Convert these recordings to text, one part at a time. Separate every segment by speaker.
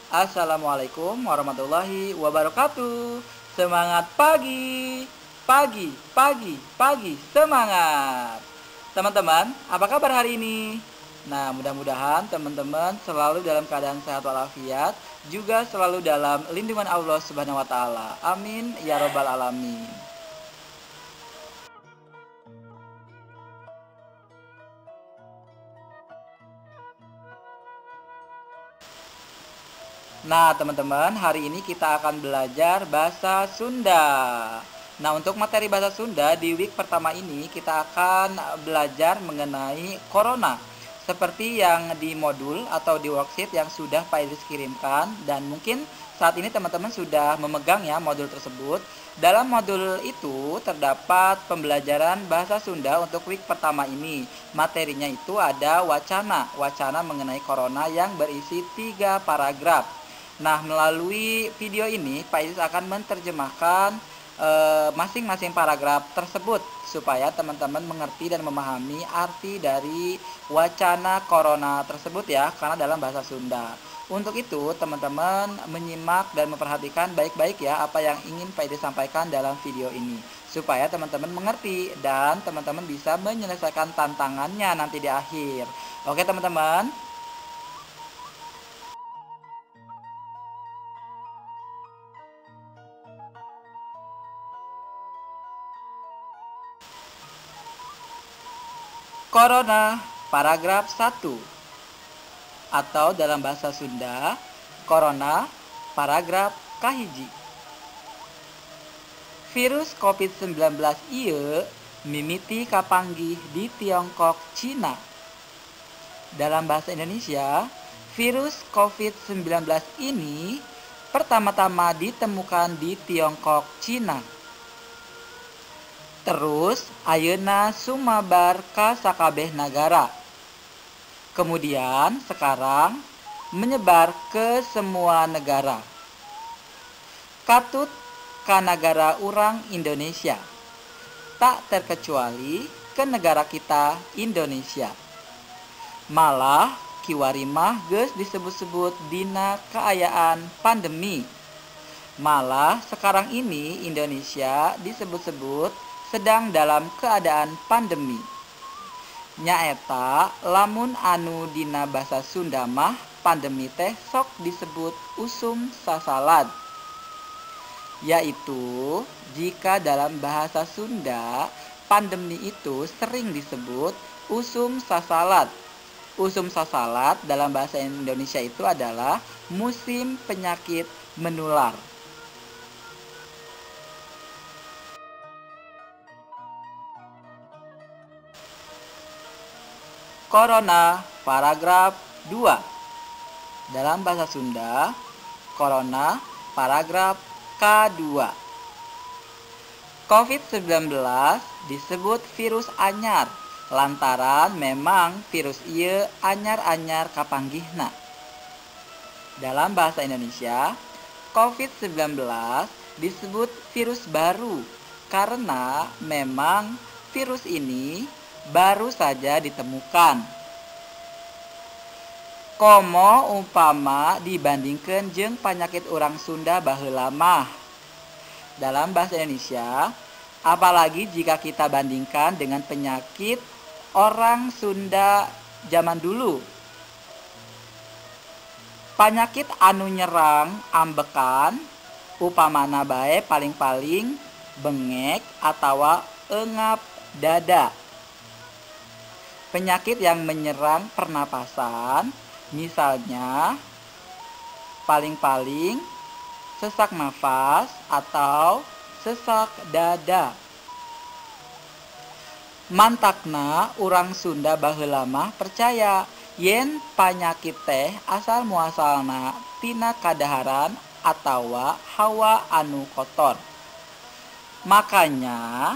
Speaker 1: Assalamualaikum warahmatullahi wabarakatuh. Semangat pagi, pagi, pagi, pagi, semangat. Teman-teman, apa kabar hari ini? Nah, mudah-mudahan teman-teman selalu dalam keadaan sehat walafiat, juga selalu dalam lindungan Allah Subhanahu wa taala. Amin ya robbal alamin. Nah, teman-teman, hari ini kita akan belajar bahasa Sunda. Nah, untuk materi bahasa Sunda di week pertama ini kita akan belajar mengenai corona. Seperti yang di modul atau di worksheet yang sudah Pak Idris kirimkan, dan mungkin saat ini teman-teman sudah memegang ya modul tersebut. Dalam modul itu terdapat pembelajaran bahasa Sunda untuk week pertama ini. Materinya itu ada wacana mengenai corona yang berisi 3 paragraf. Nah, melalui video ini Pak Idris akan menerjemahkan masing-masing paragraf tersebut supaya teman-teman mengerti dan memahami arti dari wacana corona tersebut ya, karena dalam bahasa Sunda. Untuk itu, teman-teman menyimak dan memperhatikan baik-baik ya apa yang ingin Pak Idris sampaikan dalam video ini, supaya teman-teman mengerti dan teman-teman bisa menyelesaikan tantangannya nanti di akhir. Oke, teman-teman. Corona, paragraf 1, atau dalam bahasa Sunda, corona, paragraf kahiji. Virus COVID-19 ieu mimiti kapanggih di Tiongkok, Cina. Dalam bahasa Indonesia, virus COVID-19 ini pertama-tama ditemukan di Tiongkok, Cina. Terus ayeuna sumabar ka sakabeh nagara. Kemudian sekarang menyebar ke semua negara. Katut ka negara urang Indonesia. Tak terkecuali ke negara kita Indonesia. Malah kiwari mah geus disebut-sebut dina keayaan pandemi. Malah sekarang ini Indonesia disebut-sebut sedang dalam keadaan pandemi. Nyaeta lamun anu dina basa Sunda mah pandemi teh sok disebut usum sasalad. Yaitu jika dalam bahasa Sunda pandemi itu sering disebut usum sasalad. Usum sasalad dalam bahasa Indonesia itu adalah musim penyakit menular. Corona, paragraf 2. Dalam bahasa Sunda, corona, paragraf K2. COVID-19 disebut virus anyar lantaran memang virus ieu anyar-anyar kapanggihna. Dalam bahasa Indonesia, COVID-19 disebut virus baru karena memang virus ini baru saja ditemukan. Komo umpama dibandingkan jeung penyakit orang Sunda baheula mah. Dalam bahasa Indonesia, apalagi jika kita bandingkan dengan penyakit orang Sunda zaman dulu. Penyakit anu nyerang ambekan upamana bae paling-paling bengek atawa engap dada. Penyakit yang menyerang pernapasan, misalnya paling-paling sesak nafas atau sesak dada. Mantakna urang Sunda baheula mah percaya yen panyakit teh asal muasalna tina kadaharan atawa hawa anu kotor. Makanya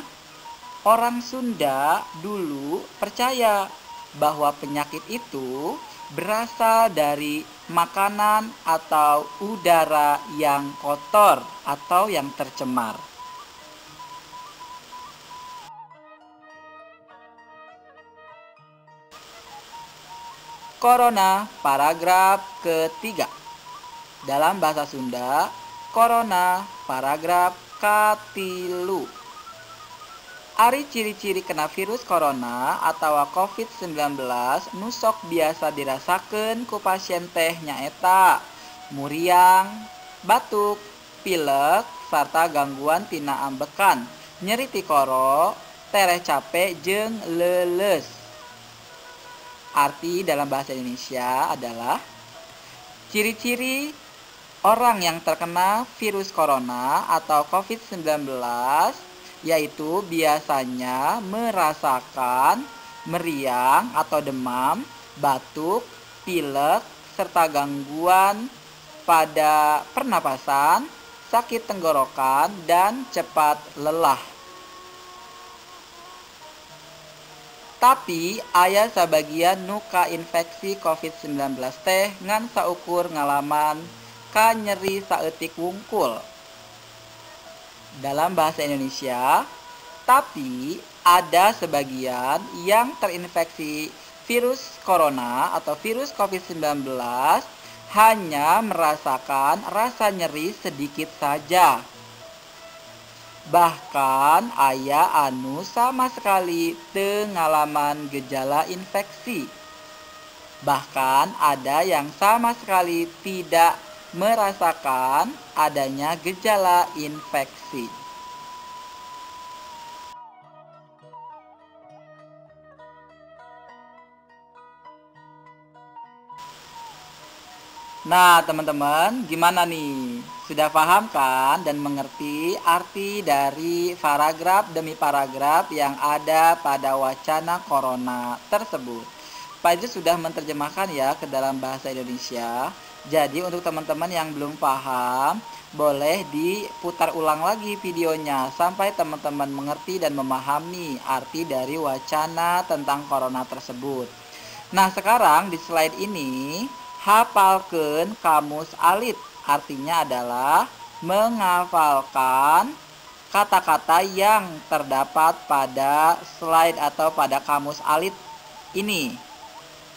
Speaker 1: orang Sunda dulu percaya bahwa penyakit itu berasal dari makanan atau udara yang kotor atau yang tercemar. Corona, paragraf ketiga. Dalam bahasa Sunda, corona paragraf katilu. Ari ciri-ciri kena virus corona atau COVID-19 nusok biasa dirasakan ku pasien teh nyaeta muriang, batuk, pilek, serta gangguan tina ambekan, nyeri tikoro, tereh capek, jeung leles. Arti dalam bahasa Indonesia adalah ciri-ciri orang yang terkena virus corona atau COVID-19 yaitu biasanya merasakan meriang atau demam, batuk, pilek, serta gangguan pada pernapasan, sakit tenggorokan, dan cepat lelah. Tapi aya sabagian nu kainfeksi COVID-19 teh ngan saukur ngalaman ka nyeri saeutik wungkul. Dalam bahasa Indonesia, tapi ada sebagian yang terinfeksi virus corona atau virus COVID-19 hanya merasakan rasa nyeri sedikit saja. Bahkan aya anu sama sekali teu ngalaman gejala infeksi. Bahkan ada yang sama sekali tidak merasakan adanya gejala infeksi. Nah, teman-teman, gimana nih? Sudah paham kan dan mengerti arti dari paragraf demi paragraf yang ada pada wacana corona tersebut? Pak Idris sudah menerjemahkan ya ke dalam bahasa Indonesia. Jadi untuk teman-teman yang belum paham, boleh diputar ulang lagi videonya sampai teman-teman mengerti dan memahami arti dari wacana tentang corona tersebut. Nah, sekarang di slide ini hafalkeun kamus alit. Artinya adalah menghafalkan kata-kata yang terdapat pada slide atau pada kamus alit ini.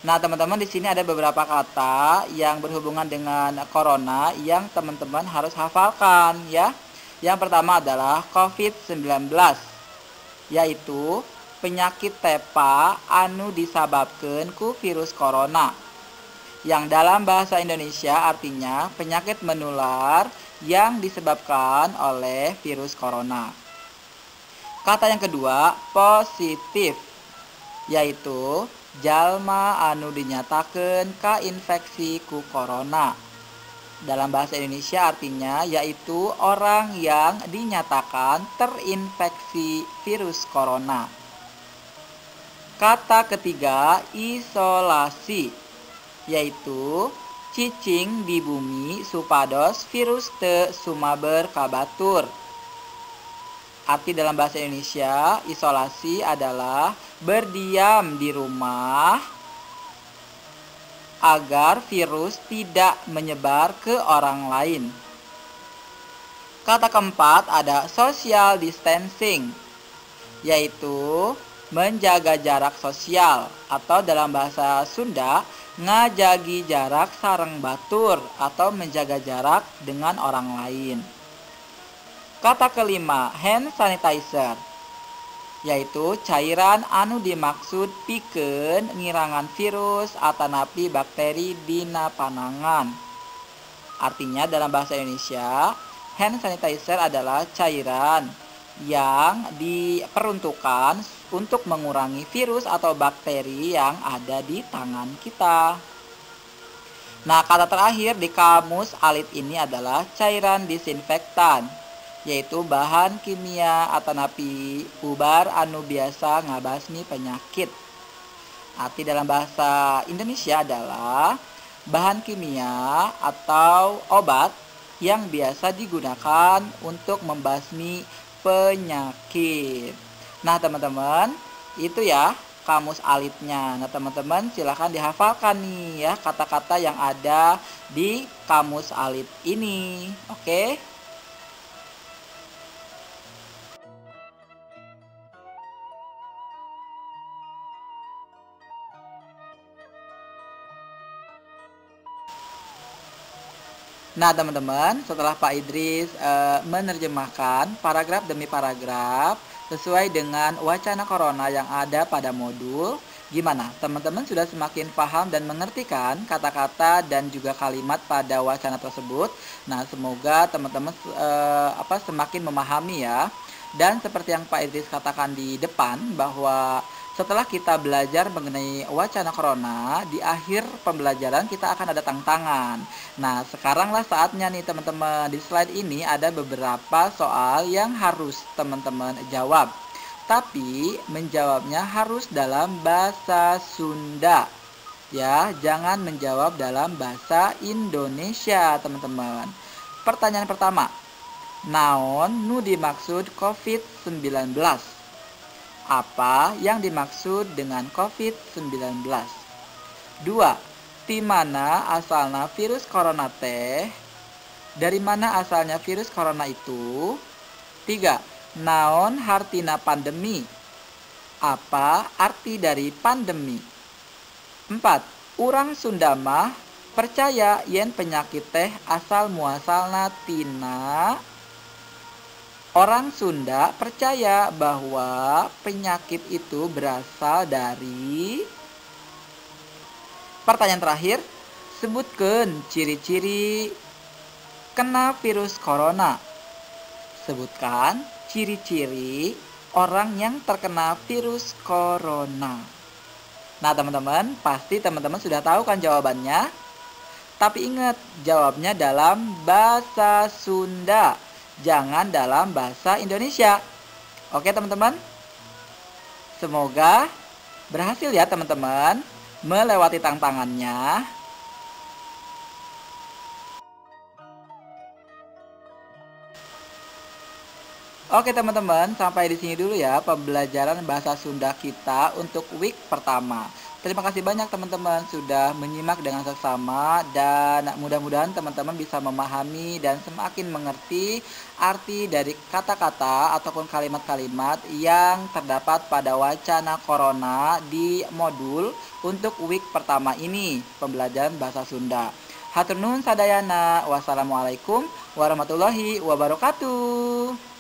Speaker 1: Nah, teman-teman, di sini ada beberapa kata yang berhubungan dengan corona yang teman-teman harus hafalkan ya. Yang pertama adalah COVID-19, yaitu penyakit tepa anu disababkeun ku virus corona. Yang dalam bahasa Indonesia artinya penyakit menular yang disebabkan oleh virus corona. Kata yang kedua, positif, yaitu jalma anu dinyatakeun kainfeksi ku corona. Dalam bahasa Indonesia artinya yaitu orang yang dinyatakan terinfeksi virus corona. Kata ketiga, isolasi, yaitu cicing di bumi supados virus teu sumaber ka batur. Arti dalam bahasa Indonesia, isolasi adalah berdiam di rumah agar virus tidak menyebar ke orang lain. Kata keempat ada social distancing, yaitu menjaga jarak sosial atau dalam bahasa Sunda ngajagi jarak sareng batur atau menjaga jarak dengan orang lain. Kata kelima, hand sanitizer, yaitu cairan anu dimaksud pikeun ngirangan virus atanapi bakteri dina panangan. Artinya dalam bahasa Indonesia, hand sanitizer adalah cairan yang diperuntukkan untuk mengurangi virus atau bakteri yang ada di tangan kita. Nah, kata terakhir di kamus alit ini adalah cairan disinfektan, yaitu bahan kimia atanapi ubar anu biasa ngabasmi penyakit. Arti dalam bahasa Indonesia adalah bahan kimia atau obat yang biasa digunakan untuk membasmi penyakit. Nah, teman-teman, itu ya kamus alitnya. Nah, teman-teman silahkan dihafalkan nih ya kata-kata yang ada di kamus alit ini. Oke? Nah, teman-teman, setelah Pak Idris menerjemahkan paragraf demi paragraf sesuai dengan wacana corona yang ada pada modul, gimana? Teman-teman sudah semakin paham dan mengerti kan kata-kata dan juga kalimat pada wacana tersebut? Nah, semoga teman-teman semakin memahami ya. Dan seperti yang Pak Idris katakan di depan bahwa setelah kita belajar mengenai wacana corona, di akhir pembelajaran kita akan ada tantangan. Nah, sekaranglah saatnya nih teman-teman. Di slide ini ada beberapa soal yang harus teman-teman jawab. Tapi menjawabnya harus dalam bahasa Sunda. Ya, jangan menjawab dalam bahasa Indonesia, teman-teman. Pertanyaan pertama. Naon nu dimaksud COVID-19? Apa yang dimaksud dengan COVID-19? 2. Di mana asalna virus corona teh? Dari mana asalnya virus corona itu? 3. Naon hartina pandemi? Apa arti dari pandemi? 4. Urang Sunda mah percaya yen penyakit teh asal muasalna tina. Orang Sunda percaya bahwa penyakit itu berasal dari. Pertanyaan terakhir, sebutkan ciri-ciri kena virus corona. Sebutkan ciri-ciri orang yang terkena virus corona. Nah, teman-teman, pasti teman-teman sudah tahu kan jawabannya? Tapi ingat, jawabnya dalam bahasa Sunda. Jangan dalam bahasa Indonesia. Oke teman-teman. Semoga berhasil ya teman-teman melewati tantangannya. Oke teman-teman, sampai di sini dulu ya pembelajaran bahasa Sunda kita untuk week pertama. Terima kasih banyak teman-teman sudah menyimak dengan seksama dan mudah-mudahan teman-teman bisa memahami dan semakin mengerti arti dari kata-kata ataupun kalimat-kalimat yang terdapat pada wacana corona di modul untuk week pertama ini, pembelajaran bahasa Sunda. Hatur nuhun sadayana. Wassalamualaikum warahmatullahi wabarakatuh.